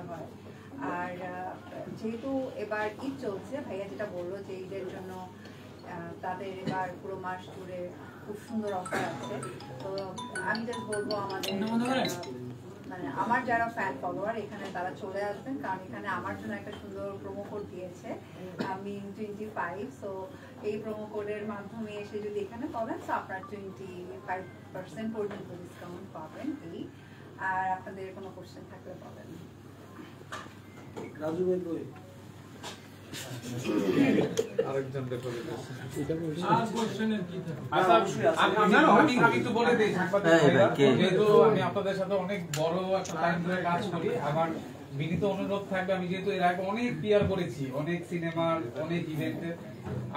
করা হয়। আর যেহেতু এবার ঈদ চলছে, ভাইয়া যেটা বললো যে ঈদের জন্য তাদের এবার পুরো মাস জুড়ে খুব সুন্দর অফার আছে। তো আমি জাস্ট বলবো আমাদের মানে আমার যারা ফ্যান ফলোয়ার এখানে তারা চলে আসবেন, কারণ এখানে আমার জন্য একটা সুন্দর প্রোমো কোড দিয়েছে আমি 25। সো এই প্রোমো কোডের মাধ্যমে এসে যদি এখানে পাবেন তো আপনার 25% পর্যন্ত ডিসকাউন্ট পাবেন এই। আর আপনাদের কোনো কোশ্চেন থাকলে পাবেন। রাজু ভাই কই? আরেকজন দেখো আমি একটু বলে দিই, যেহেতু আমি আপনাদের সাথে অনেক বড় একটা টাইম ধরে কাজ করি, আমার বিনীত অনুরোধ থাকবে, আমি যেহেতু এর আগে অনেক পিআর করেছি, অনেক সিনেমার অনেক ইভেন্টে,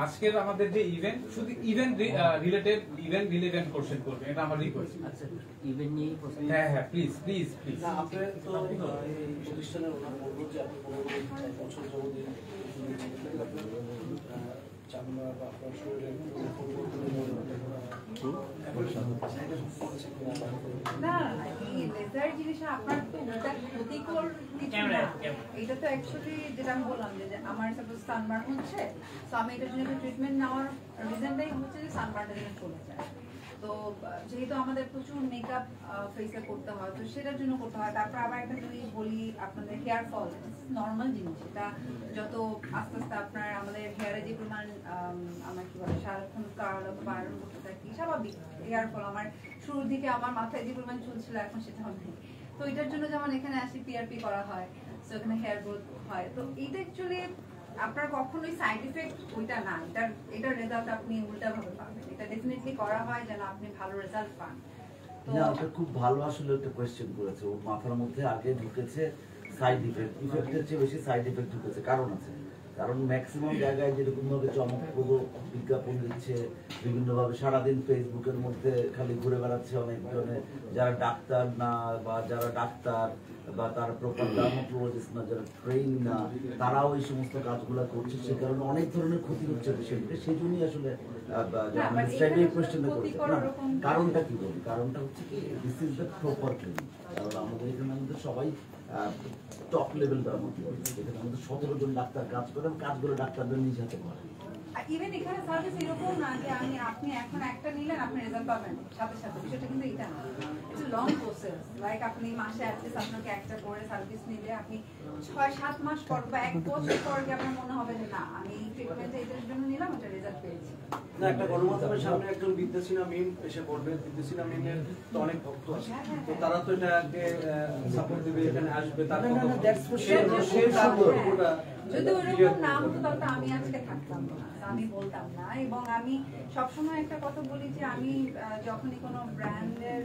আজকের আমাদের যে ইভেন্ট শুধু event related, event relevant question করবে, এটা আমার রিকোয়েস্ট। আচ্ছা, ইভেন্ট নিয়ে হ্যাঁ হ্যাঁ, প্লিজ প্লিজ প্লিজ। না আপনি তো এই প্রতিষ্ঠানের ওনার বলবো যে আপনি 15 বছর যাবত চামড়া বা আপনার শরীরের না এই লেজার জিনিসটা আপনার তো ওটা ক্ষতিকর কিছু না। এটা তো অ্যাকচুয়ালি যেটা আমি বললাম যে আমার সাপোজ সানবার্ন হচ্ছে, তো আমি এটার জন্য ট্রিটমেন্ট নেওয়ার রিজনটাই হচ্ছে যে সানবার্নটা যেন চলে যায়। তো যেহেতু আমাদের প্রচুর মেকআপ ফেসে করতে হয়, তো সেটার জন্য করতে হয়। তারপর আবার একটা জিনিস বলি, আপনাদের হেয়ার ফল নর্মাল জিনিস, এটা যত আস্তে আস্তে আপনার আমাদের হেয়ারে যে পরিমাণ আমরা কি বলে সারাক্ষণ কার্ল অথবা আয়রন করতে থাকি, স্বাভাবিক হেয়ার ফল। আমার শুরুর দিকে আমার মাথায় যে পরিমাণ চুল ছিল এখন সেটাও নেই। তো এটার জন্য যেমন এখানে আসি পিআরপি করা হয়, তো এখানে হেয়ার গ্রোথ হয়। তো এটা অ্যাকচুয়ালি আপনার কখনোই সাইড ইফেক্ট ওইটা না, এটার রেজাল্ট আপনি উল্টাভাবে পাবেন। এটা ডেফিনেটলি করা হয় যেন আপনি ভালো রেজাল্ট পান। না, ওটা খুব ভালো আসলে একটা কোয়েশ্চেন করেছে। ওর মাথার মধ্যে আগে ঢুকেছে সাইড ইফেক্ট, ইফেক্টের চেয়ে বেশি সাইড ইফেক্ট ঢুকেছে। কারণ আছে, কারণ ম্যাক্সিমাম জায়গায় যেরকম ভাবে চমকপ্রদ বিজ্ঞাপন দিচ্ছে, বিভিন্ন ভাবে সারাদিন ফেসবুকের মধ্যে খালি ঘুরে বেড়াচ্ছে অনেকজনে, যারা ডাক্তার না বা যারা ডাক্তার বা তারা প্রপার ডার্মাটোলজিস্ট না, যারা ট্রেন না, তারাও এই সমস্ত কাজগুলো করছে। সে কারণে অনেক ধরনের ক্ষতি হচ্ছে পেশেন্টের। সেই জন্যই আসলে কারণটা কি বলি, কারণটা হচ্ছে কি this is the proper clinic. কারণ আমাদের এখানে আমাদের সবাই টপ লেভেল ডার্মাটোলজিস্ট, এখানে আমাদের 17 জন ডাক্তার কাজ করেন, কাজগুলো ডাক্তারদের নিজ হাতে করেন। ইভেন এখানে সার্ভিস এরকম না যে আপনি এখন একটা নিলেন আপনি রেজাল্ট পাবেন সাথে সাথে, বিষয়টা কিন্তু এটা না। It's long process. লাইক আপনি মাসে অ্যাটলিস্ট আপনাকে একটা করে সার্ভিস নিলে আপনি 6-7 মাস পর বা 1 বছর পর গিয়ে আপনার মনে হবে যে না আমি এই ট্রিটমেন্টটা এটার জন্য নিলাম, এটা রেজাল্ট পেয়েছি। না, একটা গণমাধ্যমের সামনে একজন বিদ্যাসিনা মিম এসে পড়বে, বিদ্যাসিনা মিমের তো অনেক ভক্ত আছে, তো তারা তো এটাকে সাপোর্ট দিবে, এখানে আসবে, তার যদি ওরকম না হতো তাহলে আমি আজকে থাকতাম না, আমি বলতাম না। এবং আমি সবসময় একটা কথা বলি যে আমি যখনই কোনো ব্র্যান্ডের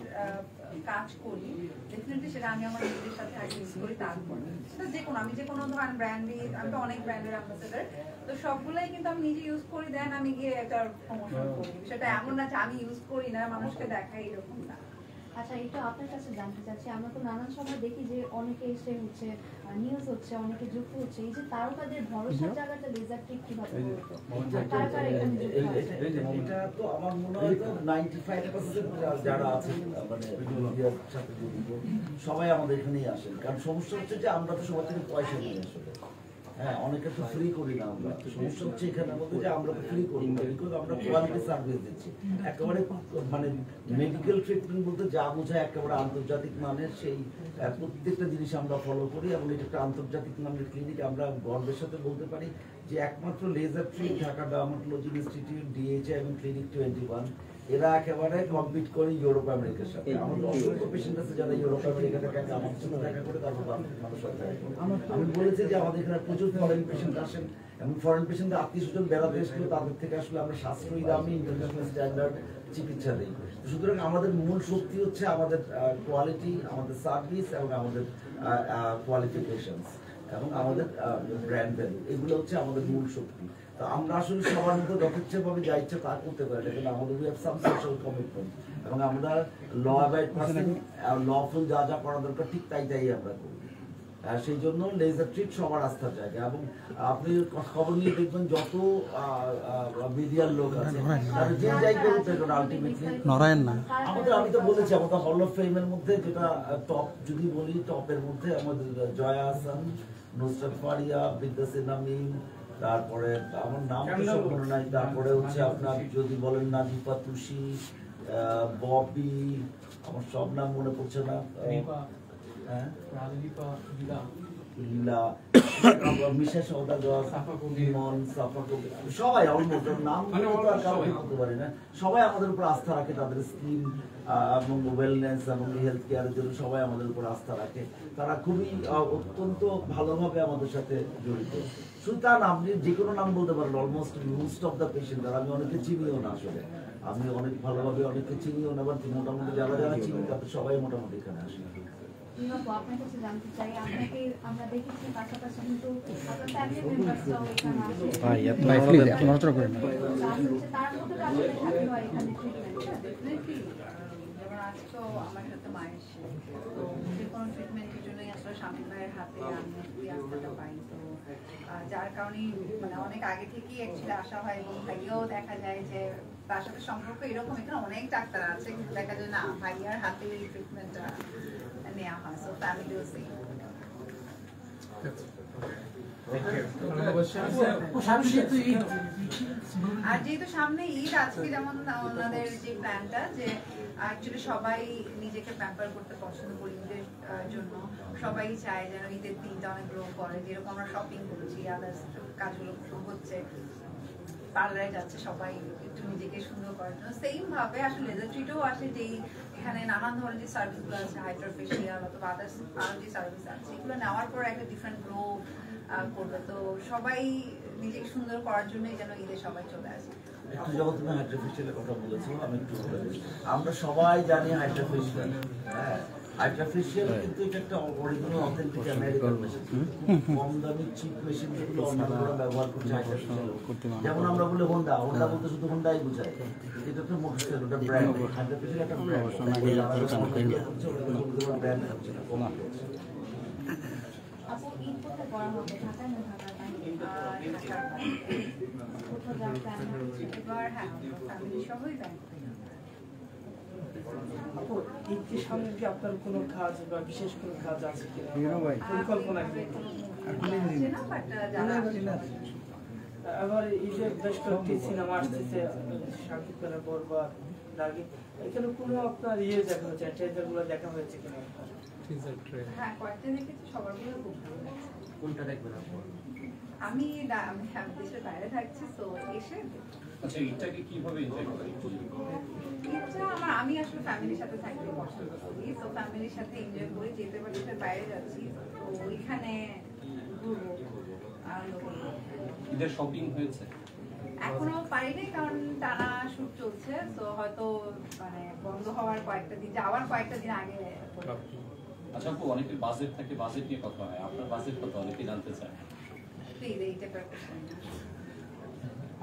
কাজ করি ডেফিনেটলি সেটা আমি আমার নিজের সাথে আগে ইউজ করি, তারপর সেটা যে কোনো আমি যে কোনো ধরেন ব্র্যান্ডই, আমি তো অনেক ব্র্যান্ডের অ্যাম্বাসেডার, তো সবগুলাই কিন্তু আমি নিজে ইউজ করি, দেন আমি গিয়ে একটা প্রমোশন করি। সেটা এমন না যে আমি ইউজ করি না মানুষকে দেখাই, এরকম না। আচ্ছা, এটা আপনার কাছে জানতে চাচ্ছি, আমরা তো নানান সময় দেখি যে অনেকে এসে হচ্ছে নিউজ হচ্ছে, অনেকে যুক্ত হচ্ছে, এই যে তারকাদের ভরসার জায়গাটা লেজার ট্রিক কিভাবে করতো, কারা কারা এখানে যুক্ত আছে? এটা তো আমার মনে হয় 95% যারা আছে মানে মিডিয়ার সাথে জড়িত সবাই আমাদের এখানেই আসেন। কারণ সমস্যা হচ্ছে যে আমরা তো সবার থেকে পয়সা নিই আসলে। হ্যাঁ, অনেকে তো ফ্রি করি না আমরা। সমস্যা হচ্ছে এখানে আমাদের যে আমরা তো ফ্রি করি না, বিকজ আমরা কোয়ালিটি সার্ভিস দিচ্ছি। একেবারে মানে মেডিকেল ট্রিটমেন্ট বলতে যা বোঝায় একেবারে আন্তর্জাতিক মানের, সেই প্রত্যেকটা জিনিস আমরা ফলো করি এবং এটা একটা আন্তর্জাতিক মানের ক্লিনিক। আমরা গর্বের সাথে বলতে পারি যে একমাত্র laser treat Dhaka dermatology institute, DHA এবং ক্লিনিক 21 এরা একেবারে কম্পিট করে ইউরোপ আমেরিকার সাথে। আমাদের অসংখ্য পেশেন্ট আছে যারা ইউরোপ আমেরিকা থেকে আমাদের সাথে দেখা করে তারপর মানুষ আমি বলেছি যে আমাদের এখানে প্রচুর ফরেন পেশেন্ট আসেন এবং ফরেন পেশেন্টদের আত্মীয় স্বজন বেড়াতে এসেছিল, তাদের থেকে আসলে আমরা সাশ্রয়ী দামি ইন্টারন্যাশনাল স্ট্যান্ডার্ড চিকিৎসা দিই। সুতরাং আমাদের মূল শক্তি হচ্ছে আমাদের কোয়ালিটি, আমাদের সার্ভিস এবং আমাদের কোয়ালিফিকেশনস এবং আমাদের ব্র্যান্ড ভ্যালু, এগুলো হচ্ছে আমাদের মূল শক্তি। তো আমরা আসলে সবার মধ্যে যথেচ্ছভাবে যা ইচ্ছা তা করতে পারি না, কিন্তু আমাদের সাম সোশ্যাল কমিটমেন্ট এবং আমরা ল অ্যাবাইড পার্সন, লফুল যা যা করা দরকার ঠিক তাই আমরা করি। সেই জন্য লেজার ট্রিট সবার আস্থার জায়গা। এবং আপনি খবর নিয়ে দেখবেন যত মিডিয়ার লোক আছে তারা যে জায়গায় আলটিমেটলি আমাদের, আমি তো বলেছি আমাদের হল অফ ফেমের মধ্যে যেটা টপ যদি বলি, টপের মধ্যে আমাদের জয়া আহসান, নুসরাত ফারিয়া, বিদ্যাসিন নামিম, তারপরে আমার নাম তো মনে নাই, তারপরে হচ্ছে আপনার যদি বলেন নাজিফা তুষি, ববি, আমার সব নাম মনে পড়ছে না, মিশা সওদাগর, ইমন, সাফা কবির, সবাই অলমোস্ট নাম বলতে পারি না, সবাই আমাদের উপর আস্থা রাখে, তাদের স্কিম এবং ওয়েলনেস এবং হেলথ কেয়ারের জন্য সবাই আমাদের উপর আস্থা রাখে। তারা খুবই অত্যন্ত ভালোভাবে আমাদের সাথে জড়িত। শুধু তা নাম, আপনি যে কোনো নাম বলতে পারেন, almost most of the patient, আর আমি অনেকে চিনিও না আসলে, আমি অনেক ভালোভাবে অনেকে চিনিও না, বাট মোটামুটি যারা যারা চিনি তাদের সবাই মোটামুটি এখানে আসে। আপনার কাছে জানতে চাই, আপনাকে আমরা দেখেছি পাশাপাশি কিন্তু আপনার ফ্যামিলি মেম্বারসরাও এখানে আসে, তার মধ্যে আসলে থাকতে হয় এখানে ট্রিটমেন্ট। যেমন আজ তো আমার সাথে মা এসে, তো যে কোনো ট্রিটমেন্টের জন্যই আসলে শামীম ভাইয়ের হাতে আমি এই আস্থাটা পাই। তো যার কারণেই মানে অনেক আগে থেকেই অ্যাকচুয়ালি আসা হয়, এবং ভাইয়াও দেখা যায় যে তার সাথে সম্পর্ক এরকম, এখানে অনেক ডাক্তার আছে কিন্তু দেখা যায় না ভাইয়ার হাতে এই ট্রিটমেন্টটা নেওয়া হয়। So ফ্যামিলিও same. আর যেহেতু সামনে ঈদ, আজকে যেমন ওনাদের যে প্ল্যানটা যে অ্যাকচুয়ালি সবাই নিজেকে প্যাম্পার করতে পছন্দ করি ঈদের জন্য, সবাই চায় যেন ঈদের দিনটা অনেক গ্রো করে, যেরকম আমরা শপিং করছি, আদার্স কাজগুলো হচ্ছে, পার্লারে যাচ্ছে সবাই একটু নিজেকে সুন্দর করার জন্য, সেম ভাবে আসলে লেজার ট্রিটও আসে, যেই এখানে নানান ধরনের যে সার্ভিসগুলো আছে, হাইড্রা ফেশিয়াল অথবা আদার্স আরও যে সার্ভিস আছে, এগুলো নেওয়ার পর একটা ডিফারেন্ট গ্রো করবে। তো সবাই নিজেকে সুন্দর করার জন্যই যেন ঈদে সবাই চলে আসে। একটু যখন তুমি হাইড্রা ফেশিয়ালের কথা বলেছো, আমি একটু বলে দিই, আমরা সবাই জানি হাইড্রা ফেশিয়াল, হ্যাঁ হাইড্রা ফেশিয়াল কিন্তু এটা একটা অরিজিনাল অথেন্টিক আমেরিকান মেশিন, কম দামি চিপ মেশিন যেগুলো অন্যরা ব্যবহার করছে হাইড্রা ফেশিয়াল। যেমন আমরা বলি হোন্ডা, হোন্ডা বলতে শুধু হোন্ডাই বোঝায়, এটা একটা মোটরসাইকেল, ওটা ব্র্যান্ড, হাইড্রা ফেশিয়াল একটা ব্র্যান্ড, ব্র্যান্ড হচ্ছে না, কম হচ্ছে। আপু ঈদ কোথায় করা হবে, ঢাকায় না ঢাকার বাইরে? কোথাও যাওয়ার প্ল্যান হচ্ছে? এবার হ্যাঁ ফ্যামিলি সবাই ব্যাংক আপু ঈদের সামনে কি আপনার কোনো কাজ বা বিশেষ কোনো কাজ আছে কিনা, পরিকল্পনা কি? আবার ঈদে বেশ কয়েকটি সিনেমা আসতেছে, শাকিব খানের বরবাদ, রাগী, এখানে কোনো আপনার ইয়ে দেখা হচ্ছে, ট্রেলারগুলো দেখা হয়েছে কিনা? হ্যাঁ কয়েকটা দেখেছি, সবারগুলো খুব ভালো লাগছে। কোনটা দেখবেন আপনি? আমি দেশের বাইরে থাকছি, তো এসে আচ্ছা এটাকে কিভাবে এনজয় করেন? আমি আসলে ফ্যামিলির সাথে থাকতে পছন্দ করি, তো ফ্যামিলির সাথে এনজয় করি, যেতে পারি বাইরে যাচ্ছি, তো ওইখানে ঘুরবো, আনন্দ করবো। ঈদের শপিং হয়েছে? এখনো পারিনি, কারণ টানা শুট চলছে, তো হয়তো মানে বন্ধ হওয়ার কয়েকটা দিন, যাওয়ার কয়েকটা দিন আগে। আচ্ছা আপু, অনেকের বাজেট থাকে, বাজেট নিয়ে কথা হয়, আপনার বাজেট কত অনেকে জানতে চায়? এইটা প্রেপারেশন।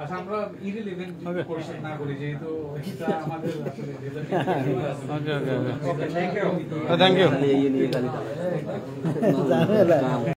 আচ্ছা আমরা ইররিলেভেন্ট কোশ্চেন না করি, যেহেতু এটা আমাদের আসলে ওকে থ্যাংক ইউ